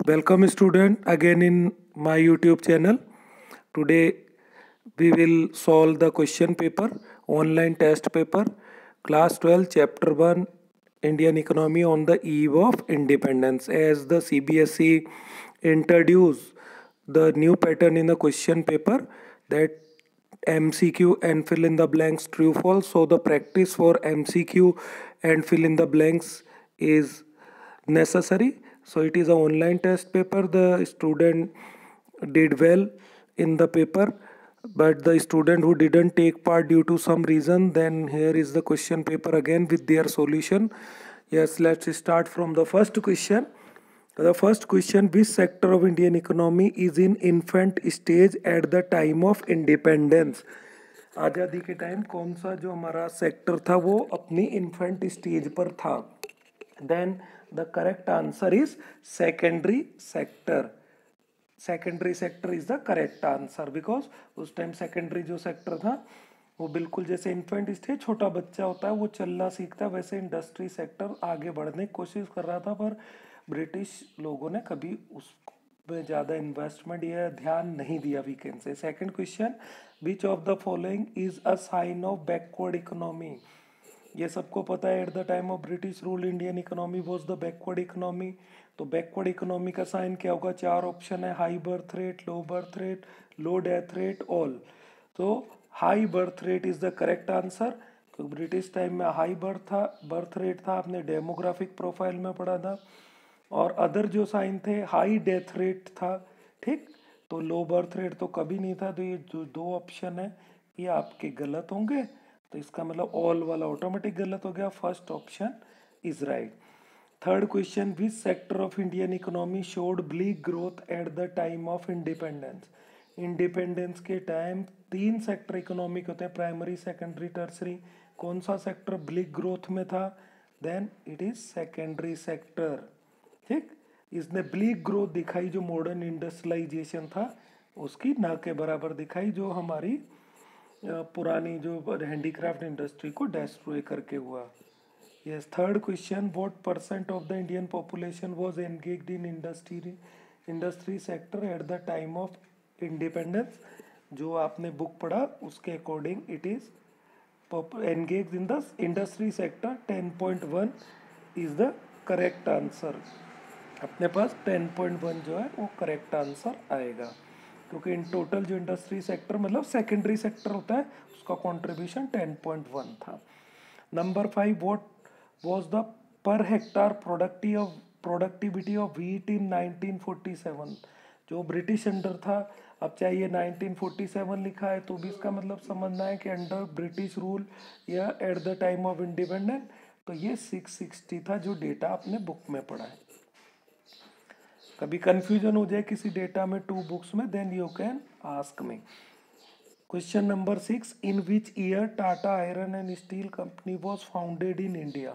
Welcome student again in my YouTube channel. Today we will solve the question paper, online test paper, class 12 chapter 1 Indian economy on the eve of independence. As the CBSE introduced the new pattern in the question paper, that MCQ and fill in the blanks true false. So the practice for MCQ and fill in the blanks is necessary. So it is an online test paper. The student did well in the paper, but the student who didn't take part due to some reason, then here is the question paper again with their solution. Yes, let's start from the first question. The first question: which sector of Indian economy is in infant stage at the time of independence? आज़ादी के time कौन सा जो हमारा sector था वो अपनी infant stage पर था? Then the correct answer is secondary sector. Secondary sector is the correct answer because उस टाइम secondary जो sector था वो बिल्कुल जैसे इन्फेंट स्टेज छोटा बच्चा होता है वो चलना सीखता है, वैसे इंडस्ट्री सेक्टर आगे बढ़ने की कोशिश कर रहा था, पर ब्रिटिश लोगों ने कभी उस पे ज़्यादा इन्वेस्टमेंट या ध्यान नहीं दिया we can say. Second question: which of the following is a sign of backward economy? ये सबको पता है at the time of British rule Indian economy was the backward economy. तो बैकवर्ड इकोनॉमी का साइन क्या होगा? चार ऑप्शन है: high birth rate, low birth rate, low death rate, all. तो high birth rate is the correct answer क्योंकि British time में high birth rate था, आपने डेमोग्राफिक प्रोफाइल में पढ़ा था. और अदर जो साइन थे हाई डेथ रेट था, ठीक. तो लो बर्थ रेट तो कभी नहीं था. तो ये जो दो ऑप्शन है ये आपके गलत होंगे, तो इसका मतलब ऑल वाला ऑटोमेटिक गलत हो गया. First option is right. Third question: which sector of Indian economy showed bleak growth at the time of independence? Independence के टाइम तीन सेक्टर इकोनॉमिक होते हैं: प्राइमरी, सेकेंडरी, टर्सरी. कौन सा सेक्टर ब्लीक ग्रोथ में था? Then it is secondary sector, ठीक. इसने ब्लीक ग्रोथ दिखाई जो मॉडर्न इंडस्ट्रियलाइजेशन था उसकी ना के बराबर दिखाई, जो हमारी पुरानी जो हैंडीक्राफ्ट इंडस्ट्री को डिस्ट्रॉय करके हुआ. Yes. Third question: what percent of the Indian population was engaged in industry sector eight the time of independence? जो आपने बुक पढ़ा उसके according it is engaged in the industry sector 10.1 is the correct answer. अपने पास 10.1 जो है वो correct answer आएगा क्योंकि इन टोटल जो इंडस्ट्री सेक्टर मतलब सेकेंडरी सेक्टर होता है उसका कंट्रीब्यूशन 10.1 था. Number 5: what was the per hectare productivity of wheat in 1947? जो ब्रिटिश अंडर था, अब चाहे ये 1947 लिखा है तो भी इसका मतलब समझना है कि अंडर ब्रिटिश रूल या eight the time of independence, तो ये 660 था जो डेटा आपने बुक में पढ़ा है. कभी कंफ्यूजन हो जाए किसी डेटा में टू बुक्स में, then you can ask me. Question number 6: in which year Tata iron and steel company was founded in India?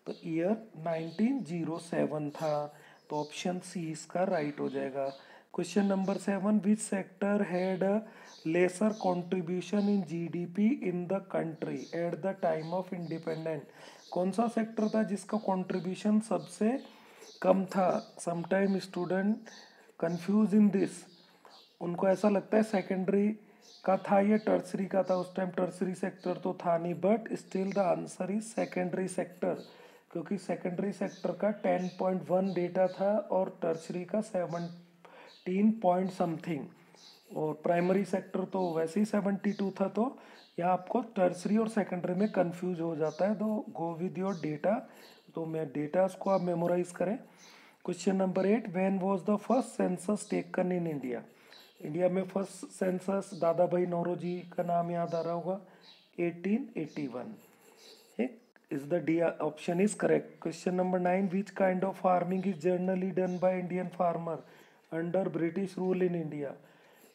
तो ईयर 1907 था, तो ऑप्शन सी इसका राइट हो जाएगा. Question number 7: which sector had a lesser contribution in GDP in the country at the time of independence? कौन सा सेक्टर था जिसका कंट्रीब्यूशन सबसे कम था? Sometime student confuse in this, उनको ऐसा लगता है सेकेंडरी का था या टर्सरी का था. उस टाइम टर्सरी सेक्टर तो था नहीं, but still the answer is secondary sector क्योंकि सेकेंडरी सेक्टर का 10.1 डेटा था और टर्सरी का 17 पॉइंट समथिंग, और प्राइमरी सेक्टर तो वैसे ही 72 था. तो यहाँ आपको टर्सरी और सेकेंडरी में कंफ्यूज हो जाता है, तो गो विद योर डेटा. तो मैं डेटा को आप मेमोराइज करें. Question number 8: when was the first census taken in India? India में फर्स्ट सेंसस दादा भाई नौरोजी का नाम याद आ रहा होगा, 1881. Is the D option is correct. Question number 9: which kind of farming is generally done by Indian farmer under British rule in India?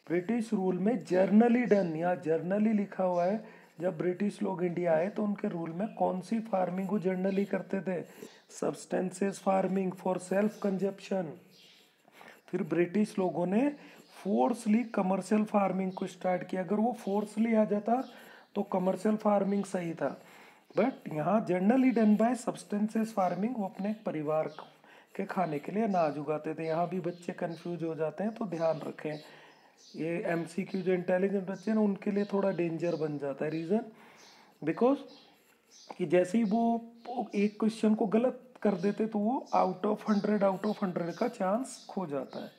British rule में generally done, या जर्नली लिखा हुआ है. जब ब्रिटिश लोग इंडिया आए तो उनके रूल में कौन सी फार्मिंग वो जर्नली करते थे? Substances farming for self consumption. फिर ब्रिटिश लोगों ने फोर्सली कमर्शियल फार्मिंग को स्टार्ट किया. अगर वो फोर्सली आ जाता तो कमर्शियल फार्मिंग सही था, बट यहाँ generally done by substances farming, वो अपने परिवार के खाने के लिए अनाज उगाते थे। यहाँ भी बच्चे कंफ्यूज हो जाते हैं, तो ध्यान रखें। ये एमसीक्यू जो इंटेलिजेंट बच्चे हैं ना, उनके लिए थोड़ा डेंजर बन जाता है। रीज़न बिकॉज कि जैसे ही वो एक क्वेश्चन को गलत कर देते तो वो आउट ऑफ 100 का चांस खो जाता है।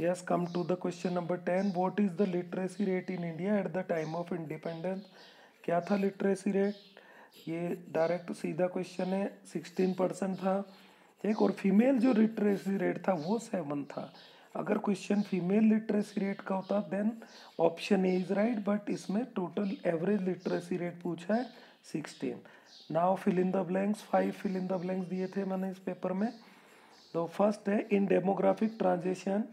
Yes, come to the question number 10। What is the literacy rate in India at the time of independence? क्या था लिटरेसी रेट? ये डायरेक्ट सीधा क्वेश्चन है। 16% था, ठीक। और फीमेल जो लिटरेसी रेट था वो 7 था। अगर क्वेश्चन फीमेल लिटरेसी रेट का होता then option A is right, but इसमें टोटल एवरेज लिटरेसी रेट पूछा है 16। Now fill in the blanks. 5 fill in the blanks दिए थे मैंने इस पेपर में। तो फर्स्ट है इन डेमोग्राफिक ट्रांजिशन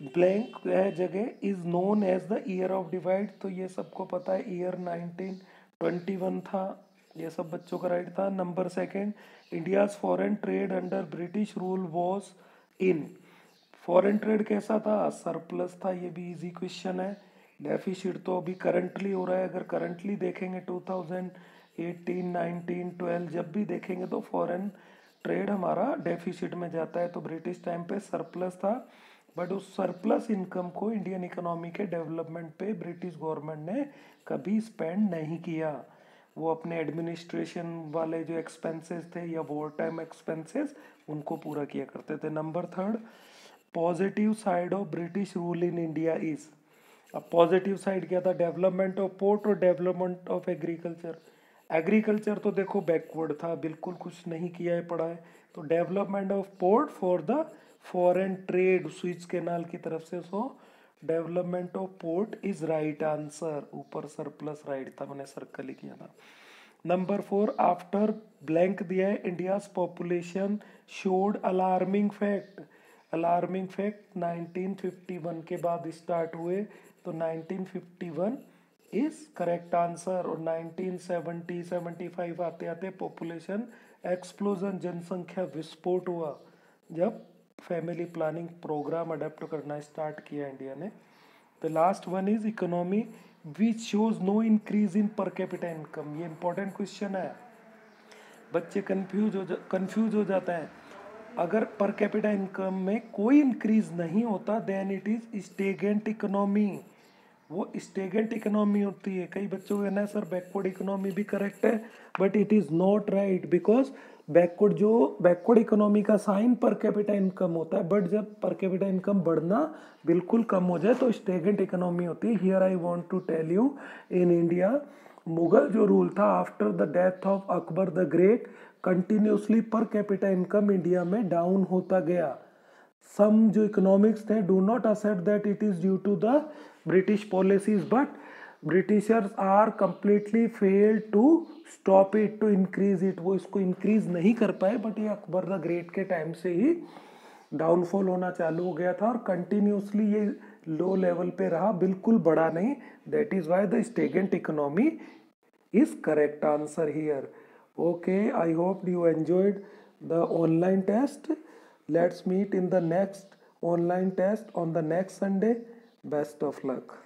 ब्लैंक है जगह is known as the year of divide. तो ये सबको पता है, ईयर 1921 था। ये सब बच्चों का राइट था। Number second, India's foreign trade under British rule was in. Foreign trade कैसा था? सरप्लस था। ये भी इजी क्वेश्चन है। डेफिसिट तो अभी करंटली हो रहा है। अगर करंटली देखेंगे 2018, 19, 12 जब भी देखेंगे तो फॉरेन ट्रेड हमारा डेफिसिट में जाता है। तो ब्रिटिश टाइम पे सरप्लस था, बट उस सरप्लस इनकम को इंडियन इकोनॉमी के डेवलपमेंट पे ब्रिटिश गवर्नमेंट ने कभी स्पेंड नहीं किया। वो अपने एडमिनिस्ट्रेशन वाले जो एक्सपेंसेस थे या वॉर टाइम एक्सपेंसेस उनको पूरा किया करते थे। Number third, positive side of British rule in India is. अब पॉजिटिव साइड क्या था? डेवलपमेंट ऑफ पोर्ट और डेवलपमेंट ऑफ एग्रीकल्चर। एग्रीकल्चर तो देखो बैकवर्ड था, बिल्कुल कुछ नहीं किया है, पढ़ा है। तो development of port for the foreign trade switch canal की तरफ से। सो development of port is right answer. ऊपर सरप्लस राइट था, मैंने सर्कल ही किया था। नंबर 4, आफ्टर ब्लैंक दिया है India's population showed alarming fact. Alarming fact 1951 के बाद स्टार्ट हुए, तो 1951 इज करेक्ट आंसर। और 1970 75 आते आते पॉपुलेशन एक्सप्लोजन, जनसंख्या विस्फोट हुआ जब फैमिली प्लानिंग प्रोग्राम अडेप्ट करना स्टार्ट किया इंडिया ने। The last one is economy which shows no increase in per capita income. ये इंपॉर्टेंट क्वेश्चन है, बच्चे कंफ्यूज हो जाते हैं। अगर पर कैपिटा इनकम में कोई इंक्रीज नहीं होता then it is stagnant economy. वो स्टेगनेंट इकोनॉमी होती है। कई बच्चों को कहना है सर बैकवर्ड इकोनॉमी भी करेक्ट है, but it is not right, because backward economy का साइन पर कैपिटा इनकम होता है, बट जब पर कैपिटा इनकम बढ़ना बिल्कुल कम हो जाए तो स्टेगनेंट इकोनॉमी होती है। Here I want to tell you, in India Mughal जो रूल था after the death of Akbar the great, continuously per capita income India में डाउन होता गया। सम जो इकोनॉमिक्स थे do not accept that it is due to the British policies, but Britishers are completely fail to stop it, to increase it. वो इसको increase नहीं कर पाए, बट ये अकबर द ग्रेट के टाइम से ही डाउनफॉल होना चालू हो गया था और कंटिन्यूसली ये लो लेवल पे रहा, बिल्कुल बढ़ा नहीं। That is why the stagnant economy is correct answer here. Okay, I hope you enjoyed the online test. Let's meet in the next online test on the next Sunday. Best of luck.